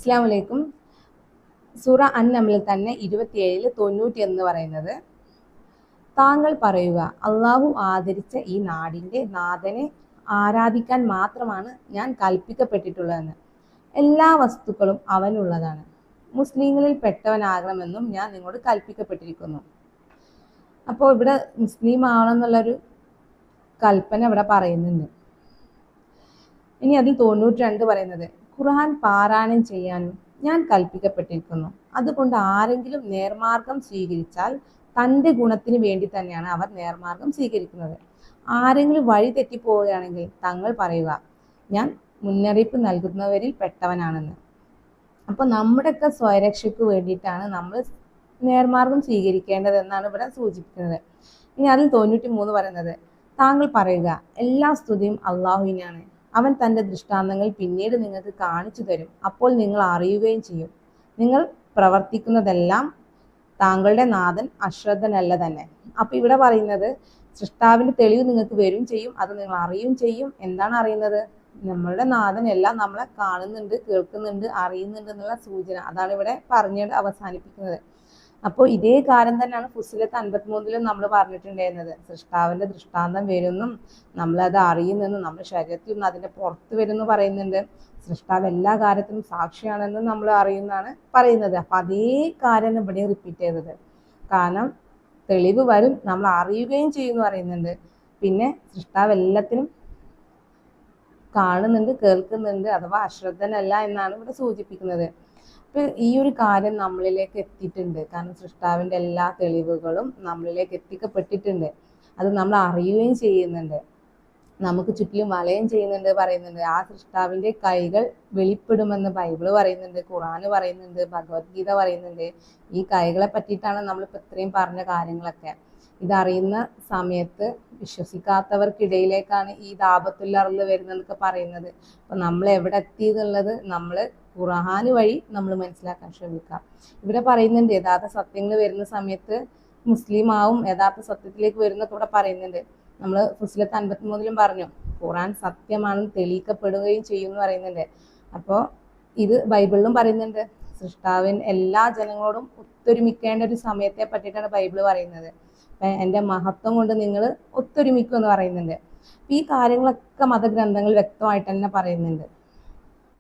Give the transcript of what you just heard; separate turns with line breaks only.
അസ്സലാമു അലൈക്കും. സൂറ അൻ-നംലിൽ തന്നെ 27 90 എന്ന് പറയുന്നത്, താങ്കൾ പറയുക, അള്ളാഹു ആദരിച്ച ഈ നാടിൻ്റെ നാഥനെ ആരാധിക്കാൻ മാത്രമാണ് ഞാൻ കൽപ്പിക്കപ്പെട്ടിട്ടുള്ളതെന്ന്. എല്ലാ വസ്തുക്കളും അവനുള്ളതാണ്. മുസ്ലിങ്ങളിൽ പെട്ടവനാകണമെന്നും ഞാൻ നിങ്ങളോട് കൽപ്പിക്കപ്പെട്ടിരിക്കുന്നു. അപ്പോൾ ഇവിടെ മുസ്ലിം ആവണം എന്നുള്ളൊരു കൽപ്പന ഇവിടെ പറയുന്നുണ്ട്. ഇനി അതിൽ 92 പറയുന്നത്, ഖുർആൻ പാരായണം ചെയ്യാനും ഞാൻ കൽപ്പിക്കപ്പെട്ടിരിക്കുന്നു. അതുകൊണ്ട് ആരെങ്കിലും നേർമാർഗം സ്വീകരിച്ചാൽ തൻ്റെ ഗുണത്തിന് വേണ്ടി തന്നെയാണ് അവർ നേർമാർഗം സ്വീകരിക്കുന്നത്. ആരെങ്കിലും വഴി തെറ്റിപ്പോവുകയാണെങ്കിൽ തങ്ങൾ പറയുക, ഞാൻ മുന്നറിയിപ്പ് നൽകുന്നവരിൽ പെട്ടവനാണെന്ന്. അപ്പോൾ നമ്മുടെയൊക്കെ സ്വയരക്ഷയ്ക്ക് വേണ്ടിയിട്ടാണ് നമ്മൾ നേർമാർഗം സ്വീകരിക്കേണ്ടതെന്നാണ് ഇവിടെ സൂചിപ്പിക്കുന്നത്. ഇനി അതിൽ 93 പറയുന്നത്, താങ്കൾ പറയുക, എല്ലാ സ്തുതിയും അള്ളാഹുവിനാണ്. അവൻ തൻ്റെ ദൃഷ്ടാന്തങ്ങൾ പിന്നീട് നിങ്ങൾക്ക് കാണിച്ചു തരും. അപ്പോൾ നിങ്ങൾ അറിയുകയും ചെയ്യും. നിങ്ങൾ പ്രവർത്തിക്കുന്നതെല്ലാം താങ്കളുടെ നാഥൻ അശ്രദ്ധനല്ല തന്നെ. അപ്പം ഇവിടെ പറയുന്നത്, സൃഷ്ടാവിൻ്റെ തെളിവ് നിങ്ങൾക്ക് വരും ചെയ്യും, അത് നിങ്ങൾ അറിയുകയും ചെയ്യും. എന്താണ് അറിയുന്നത്? നമ്മളുടെ നാഥൻ എല്ലാം നമ്മളെ കാണുന്നുണ്ട്, കേൾക്കുന്നുണ്ട്, അറിയുന്നുണ്ട് എന്നുള്ള സൂചന. അതാണ് ഇവിടെ പറഞ്ഞ് അവസാനിപ്പിക്കുന്നത്. അപ്പോൾ ഇതേ കാര്യം തന്നെയാണ് ഫുസ്സിലത്ത് 53 നമ്മൾ പറഞ്ഞിട്ടുണ്ടായിരുന്നത്. സൃഷ്ടാവിൻ്റെ ദൃഷ്ടാന്തം വരുമെന്നും നമ്മളത് അറിയുന്നെന്നും നമ്മുടെ ശരീരത്തിൽ നിന്ന് അതിൻ്റെ പുറത്ത് വരുമെന്ന് പറയുന്നുണ്ട്. സൃഷ്ടാവ് എല്ലാ കാര്യത്തിനും സാക്ഷിയാണെന്നും നമ്മൾ അറിയുന്നതാണ് പറയുന്നത്. അപ്പം അതേ കാര്യം ഇവിടെ റിപ്പീറ്റ് ചെയ്തത്. കാരണം തെളിവ് വരും, നമ്മൾ അറിയുകയും ചെയ്യുമെന്ന് പറയുന്നുണ്ട്. പിന്നെ സൃഷ്ടാവ് എല്ലാത്തിനും കാണുന്നുണ്ട്, കേൾക്കുന്നുണ്ട്, അഥവാ അശ്രദ്ധനല്ല എന്നാണ് ഇവിടെ സൂചിപ്പിക്കുന്നത്. ഇപ്പം ഈ ഒരു കാര്യം നമ്മളിലേക്ക് എത്തിയിട്ടുണ്ട്. കാരണം സൃഷ്ടാവിൻ്റെ എല്ലാ തെളിവുകളും നമ്മളിലേക്ക് എത്തിക്കപ്പെട്ടിട്ടുണ്ട്. അത് നമ്മൾ അറിയുകയും ചെയ്യുന്നുണ്ട്, നമുക്ക് ചുറ്റിലും വലയം ചെയ്യുന്നുണ്ട് പറയുന്നുണ്ട്. ആ സൃഷ്ടാവിൻ്റെ കൈകൾ വെളിപ്പെടുമെന്ന് ബൈബിള് പറയുന്നുണ്ട്, ഖുർആന് പറയുന്നുണ്ട്, ഭഗവത്ഗീത പറയുന്നുണ്ട്. ഈ കൈകളെ പറ്റിയിട്ടാണ് നമ്മളിപ്പോൾ ഇത്രയും പറഞ്ഞ കാര്യങ്ങളൊക്കെ. ഇതറിയുന്ന സമയത്ത് വിശ്വസിക്കാത്തവർക്കിടയിലേക്കാണ് ഈ ദാബത്തുൽ അർള് വരുന്നതെന്നൊക്കെ പറയുന്നത്. അപ്പം നമ്മൾ എവിടെ എത്തി എന്നുള്ളത് നമ്മൾ ഖുർആൻ വഴി നമ്മൾ മനസ്സിലാക്കാൻ ശ്രമിക്കാം. ഇവിടെ പറയുന്നുണ്ട്, യഥാർത്ഥ സത്യങ്ങൾ വരുന്ന സമയത്ത് മുസ്ലിം ആവും, യഥാർത്ഥ സത്യത്തിലേക്ക് വരുന്നൊക്കെ ഇവിടെ പറയുന്നുണ്ട്. നമ്മൾ ഫുസ്സിലത്ത് 53 പറഞ്ഞു, ഖുർആൻ സത്യമാണെന്ന് തെളിയിക്കപ്പെടുകയും ചെയ്യും എന്ന് പറയുന്നുണ്ട്. അപ്പോൾ ഇത് ബൈബിളിലും പറയുന്നുണ്ട്. സൃഷ്ടാവിൻ എല്ലാ ജനങ്ങളോടും ഒത്തൊരുമിക്കേണ്ട ഒരു സമയത്തെ പറ്റിയിട്ടാണ് ബൈബിള് പറയുന്നത്. എൻ്റെ മഹത്വം കൊണ്ട് നിങ്ങൾ ഒത്തൊരുമിക്കും എന്ന് പറയുന്നുണ്ട്. ഈ കാര്യങ്ങളൊക്കെ മതഗ്രന്ഥങ്ങൾ വ്യക്തമായിട്ട് തന്നെ പറയുന്നുണ്ട്.